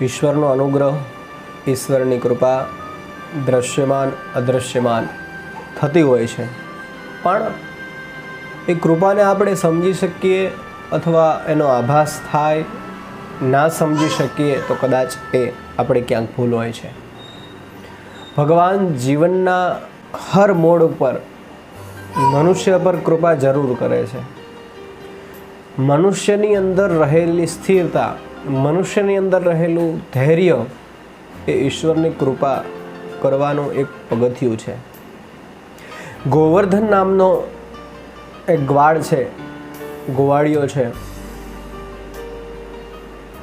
ઈશ્વરનો અનુગ્રહ, ઈશ્વરની કૃપા દ્રશ્યમાન અદૃશ્યમાન થતી હોય છે, પણ એ કૃપાને આપણે સમજી શકીએ અથવા એનો આભાસ થાય, ના સમજી શકીએ તો કદાચ એ આપણે ક્યાંક ભૂલ હોય છે. ભગવાન જીવનના હર મોડ ઉપર મનુષ્ય પર કૃપા જરૂર કરે છે. મનુષ્યની અંદર રહેલી સ્થિરતા, મનુષ્યની અંદર રહેલું ધૈર્ય એ ઈશ્વરની કૃપા કરવાનું એક પગથિયું છે. ગોવર્ધન નામનો એક ગ્વાળ છે, ગોવાળિયો છે,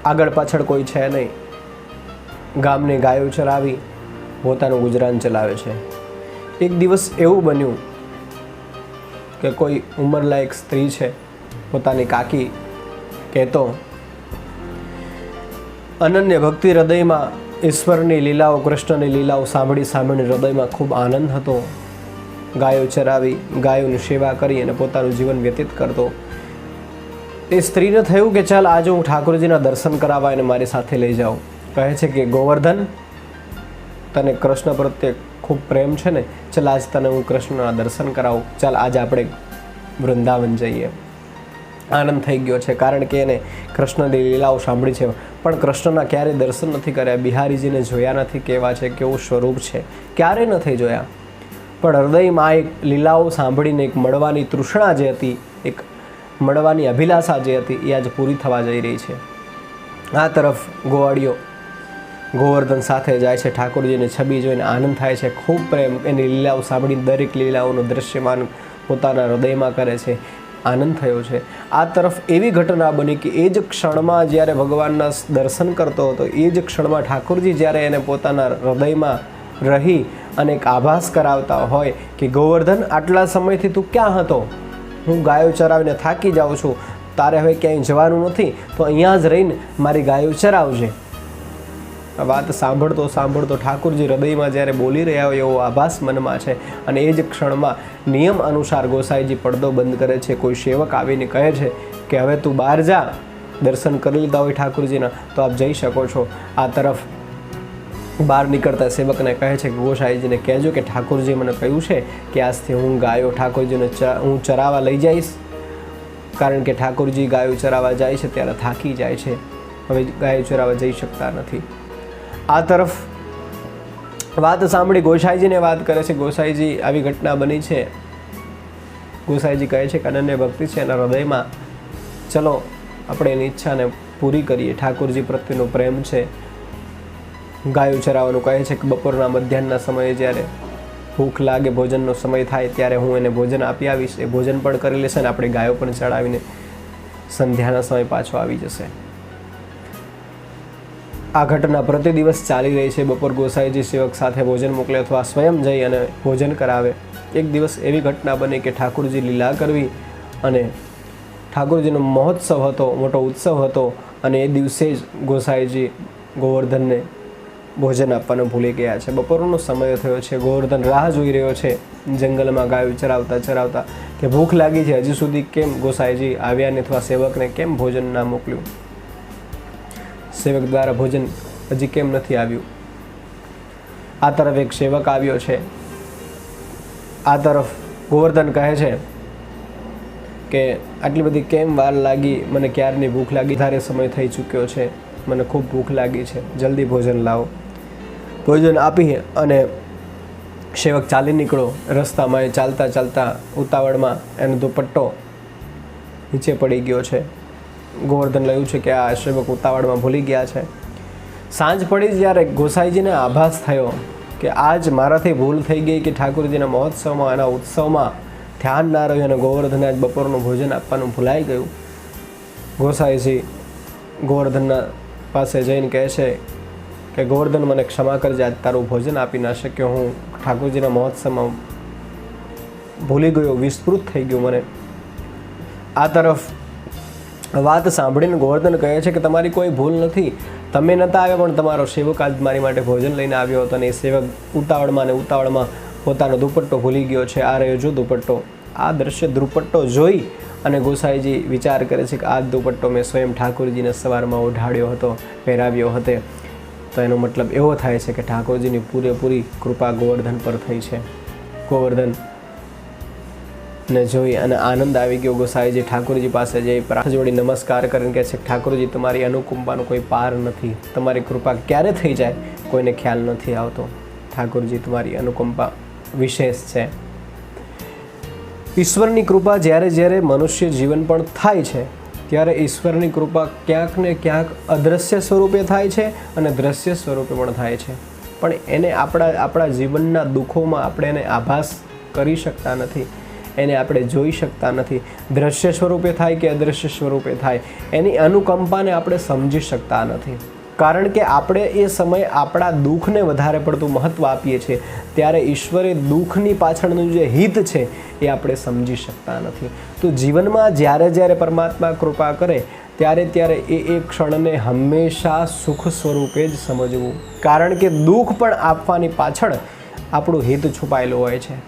આગળ પાછળ કોઈ છે નહીં, ગામની ગાયો ચરાવી પોતાનું ગુજરાન ચલાવે છે. એક દિવસ એવું બન્યું કે કોઈ ઉંમરલાયક સ્ત્રી છે, પોતાની કાકી કહેતો, અનન્ય ભક્તિ હૃદયમાં ઈશ્વરની લીલાઓ, કૃષ્ણની લીલાઓ સાંભળી સાંભળીને હૃદયમાં ખૂબ આનંદ હતો. ગાયો ચરાવી, ગાયોની સેવા કરી અને પોતાનું જીવન વ્યતીત કરતો. એ સ્ત્રીને થયું કે ચાલ આજે હું ઠાકોરજીના દર્શન કરાવવા એને મારી સાથે લઈ જાઉં. કહે છે કે ગોવર્ધન, તને કૃષ્ણ પ્રત્યે ખૂબ પ્રેમ છે ને, ચાલ આજ તને હું કૃષ્ણના દર્શન કરાવું, ચાલ આજે આપણે વૃંદાવન જઈએ. આનંદ થઈ ગયો છે, કારણ કે એને કૃષ્ણની લીલાઓ સાંભળી છે, પણ કૃષ્ણના ક્યારેય દર્શન નથી કર્યા. બિહારીજીને જોયા નથી, કેવા છે, કેવું સ્વરૂપ છે, ક્યારેય નથી જોયા. પણ હૃદયમાં એક લીલાઓ સાંભળીને એક મળવાની તૃષ્ણા જે હતી, એક મળવાની અભિલાષા જે હતી, એ આજે પૂરી થવા જઈ રહી છે. આ તરફ ગોવાળિયો ગોવર્ધન સાથે જાય છે. ઠાકોરજીની છબી જોઈને આનંદ થાય છે, ખૂબ પ્રેમ, એની લીલાઓ સાંભળીને દરેક લીલાઓનું દ્રશ્યમાન પોતાના હૃદયમાં કરે છે. આનંદ થયો છે. આ તરફ એવી ઘટના બની કે એ જ ક્ષણમાં જ્યારે ભગવાનના દર્શન કરતો હતો, એ જ ક્ષણમાં ઠાકોરજી જ્યારે એને પોતાના હૃદયમાં રહી અને એક આભાસ કરાવતા હોય કે ગોવર્ધન, આટલા સમયથી તું ક્યાં હતો? હું ગાયો ચરાવીને થાકી જાઉં છું, તારે હવે ક્યાંય જવાનું નથી, તો અહીંયા જ રહીને મારી ગાયો ચરાવજે. વાત સાંભળતો સાંભળતો ઠાકોરજી હૃદયમાં જ્યારે બોલી રહ્યા હોય એવો આભાસ મનમાં છે. અને એ જ ક્ષણમાં નિયમ અનુસાર ગોસાઈજી પડદો બંધ કરે છે. કોઈ સેવક આવીને કહે છે કે હવે તું બહાર જા, દર્શન કરી લીધા હોય ઠાકોરજીના તો આપ જઈ શકો છો. આ તરફ બહાર નીકળતા સેવકને કહે છે કે ગોસાઈજીને કહેજો કે ઠાકોરજી મને કહ્યું છે કે આજથી હું ગાયો ઠાકોરજીને હું ચરાવવા લઈ જઈશ, કારણ કે ઠાકોરજી ગાયો ચરાવવા જાય છે ત્યારે થાકી જાય છે, હવે ગાયો ચરાવવા જઈ શકતા નથી. આ તરફ વાત સાંભળી ગોસાઈજીને વાત કરે છે. ગોસાઈજી, આવી ઘટના બની છે. ગોસાઈજી કહે છે કે અનન્ય ભક્તિ છે એના હૃદયમાં, ચલો આપણે એની ઈચ્છાને પૂરી કરીએ. ઠાકોરજી પ્રત્યેનો પ્રેમ છે. ગાયો ચરાવવાનું કહે છે કે બપોરના મધ્યાહનના સમયે જ્યારે ભૂખ લાગે, ભોજનનો સમય થાય ત્યારે હું એને ભોજન આપી આવીશ. એ ભોજન પણ કરી લેશે ને આપણે ગાયો પણ ચડાવીને સંધ્યાના સમય પાછો આવી જશે. આ ઘટના પ્રતિ દિવસ ચાલી રહી છે. બપોર ગોસાઈજી સેવક સાથે ભોજન મોકલે અથવા સ્વયં જઈ અને ભોજન કરાવે. એક દિવસ એવી ઘટના બની કે ઠાકોરજી લીલા કરવી અને ઠાકોરજીનો મહોત્સવ હતો, મોટો ઉત્સવ હતો, અને એ દિવસે જ ગોસાઈજી ગોવર્ધનને ભોજન આપવાનું ભૂલી ગયા છે. બપોરનો સમય થયો છે. ગોવર્ધન રાહ જોઈ રહ્યો છે જંગલમાં ગાયો ચરાવતા ચરાવતા કે ભૂખ લાગી છે, હજી સુધી કેમ ગોસાઈજી આવ્યા ને અથવા સેવકને કેમ ભોજન ના મોકલ્યું, સેવક દ્વારા ભોજન હજી કેમ નથી આવ્યું. આ તરફ એક સેવક આવ્યો છે. આ તરફ ગોવર્ધન કહે છે કે આટલી બધી કેમ વાર લાગી, મને ક્યારની ભૂખ લાગી, વધારે સમય થઈ ચૂક્યો છે, મને ખૂબ ભૂખ લાગી છે, જલ્દી ભોજન લાવો. ભોજન આપી અને સેવક ચાલી નીકળો. રસ્તામાં એ ચાલતા ચાલતા ઉતાવળમાં એનો દુપટ્ટો નીચે પડી ગયો છે. ગોવર્ધન લખ્યું છે કે આ સેવક ઉતાવળમાં ભૂલી ગયા છે. સાંજ પડી જ્યારે ગોસાઈજીને આભાસ થયો કે આજ મારાથી ભૂલ થઈ ગઈ કે ઠાકોરજીના મહોત્સવમાં, એના ઉત્સવમાં ધ્યાન ના રહ્યું અને ગોવર્ધને આજ બપોરનું ભોજન આપવાનું ભૂલાઈ ગયું. ગોસાઈજી ગોવર્ધનના પાસે જઈને કહે છે કે ગોવર્ધન, મને ક્ષમા કરજે, આજ તારું ભોજન આપી ના શક્યો, હું ઠાકોરજીના મહોત્સવમાં ભૂલી ગયો, વિસ્મૃત થઈ ગયું મને. આ તરફ વાત સાંભળીને ગોવર્ધન કહે છે કે તમારી કોઈ ભૂલ નથી, તમે નહોતા આવ્યા પણ તમારો સેવક આજ મારી માટે ભોજન લઈને આવ્યો હતો, અને એ સેવક ઉતાવળમાં પોતાનો દુપટ્ટો ભૂલી ગયો છે. આ રહ્યો જો દુપટ્ટો. આ દ્રશ્ય દુપટ્ટો જોઈ અને ગોસાઈજી વિચાર કરે છે કે આ દુપટ્ટો મેં સ્વયં ઠાકોરજીને સવારમાં ઓઢાડ્યો હતો, પહેરાવ્યો હતો, તો એનો મતલબ એવો થાય છે કે ઠાકોરજીની પૂરેપૂરી કૃપા ગોવર્ધન પર થઈ છે. ગોવર્ધન ને જોઈ અને આનંદ આવી ગયો. ગોસાઈજી ઠાકોરજી પાસે જઈ હાથ જોડી નમસ્કાર કરીને કહે છે, ઠાકોરજી તમારી અનુકંપાનો કોઈ પાર નથી, તમારી કૃપા ક્યારે થઈ જાય કોઈને ખ્યાલ નથી આવતો. ઠાકોરજી તમારી અનુકંપા વિશેષ છે. ઈશ્વરની કૃપા જ્યારે મનુષ્ય જીવન પણ થાય છે ત્યારે ઈશ્વરની કૃપા ક્યાંક ને ક્યાંક અદૃશ્ય સ્વરૂપે થાય છે અને દ્રશ્ય સ્વરૂપે પણ થાય છે. પણ એને આપણા જીવનના દુઃખોમાં આપણે એને આભાસ કરી શકતા નથી, એને આપણે જોઈ શકતા નથી. દ્રશ્ય સ્વરૂપે થાય કે અદૃશ્ય સ્વરૂપે થાય, એની અનુકંપાને આપણે સમજી શકતા નથી. કારણ કે આપણે એ સમયે આપણા દુઃખને વધારે પડતું મહત્ત્વ આપીએ છીએ, ત્યારે ઈશ્વરે દુઃખની પાછળનું જે હિત છે એ આપણે સમજી શકતા નથી. તો જીવનમાં જ્યારે પરમાત્મા કૃપા કરે ત્યારે એ ક્ષણને હંમેશા સુખ સ્વરૂપે જ સમજવું. કારણ કે દુઃખ પણ આપવાની પાછળ આપણું હિત છુપાયેલું હોય છે.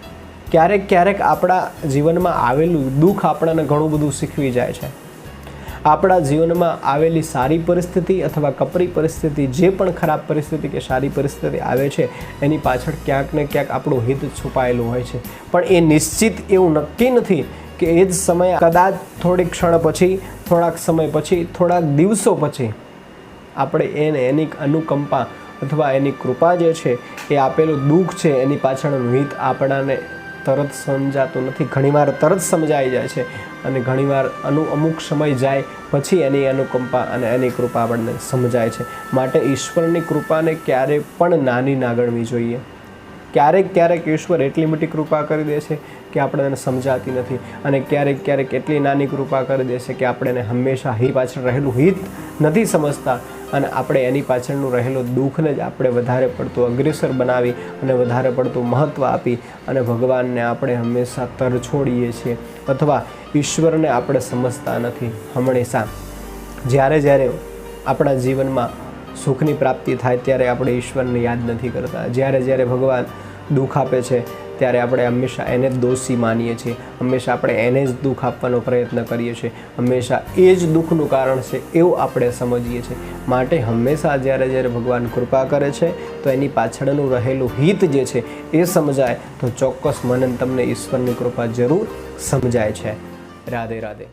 ક્યારેક આપણા જીવનમાં આવેલું દુઃખ આપણને ઘણું બધું શીખવી જાય છે. આપણા જીવનમાં આવેલી સારી પરિસ્થિતિ અથવા કપરી પરિસ્થિતિ, જે પણ ખરાબ પરિસ્થિતિ કે સારી પરિસ્થિતિ આવે છે એની પાછળ ક્યાંક ને ક્યાંક આપણું હિત છુપાયેલું હોય છે. પણ એ નિશ્ચિત એવું નક્કી નથી કે એ જ સમયે કદાચ થોડીક ક્ષણ પછી, થોડાક સમય પછી, થોડાક દિવસો પછી આપણે એની અનુકંપા અથવા એની કૃપા જે છે એ આપેલું દુઃખ છે એની પાછળનું હિત આપણાને તરત સમજાતું નથી. ઘણીવાર તરત સમજાઈ જાય છે અને ઘણીવાર અમુક સમય જાય પછી એની અનુકંપા અને એની કૃપા આપણને સમજાય છે. માટે ઈશ્વરની કૃપાને ક્યારે પણ નાની ના ગણવી જોઈએ. ક્યારેક ઈશ્વર એટલી મોટી કૃપા કરી દે છે કે આપણે એને સમજાતી નથી, અને ક્યારેક એટલી નાની કૃપા કરી દે છે કે આપણે એને હંમેશા પાછળ રહેલું હિત નથી સમજતા અને આપણે એની પાછળનું રહેલું દુઃખને જ આપણે વધારે પડતું અગ્રેસર બનાવી અને વધારે પડતું મહત્ત્વ આપી અને ભગવાનને આપણે હંમેશા તરછોડીએ છીએ અથવા ઈશ્વરને આપણે સમજતા નથી. હંમેશા જ્યારે આપણા જીવનમાં સુખની પ્રાપ્તિ થાય ત્યારે આપણે ઈશ્વરને યાદ નથી કરતા. જ્યારે ભગવાન દુઃખ આપે છે ત્યારે આપણે હંમેશા એને જ દોષી માનીએ છીએ, હંમેશા આપણે એને જ દુઃખ આપવાનો પ્રયત્ન કરીએ છીએ, હંમેશા એ જ દુઃખનું કારણ છે એવું આપણે સમજીએ છીએ. માટે હંમેશા જ્યારે ભગવાન કૃપા કરે છે તો એની પાછળનું રહેલું હિત જે છે એ સમજાય તો ચોક્કસ મને તમને ઈશ્વરની કૃપા જરૂર સમજાય છે. રાધે રાધે.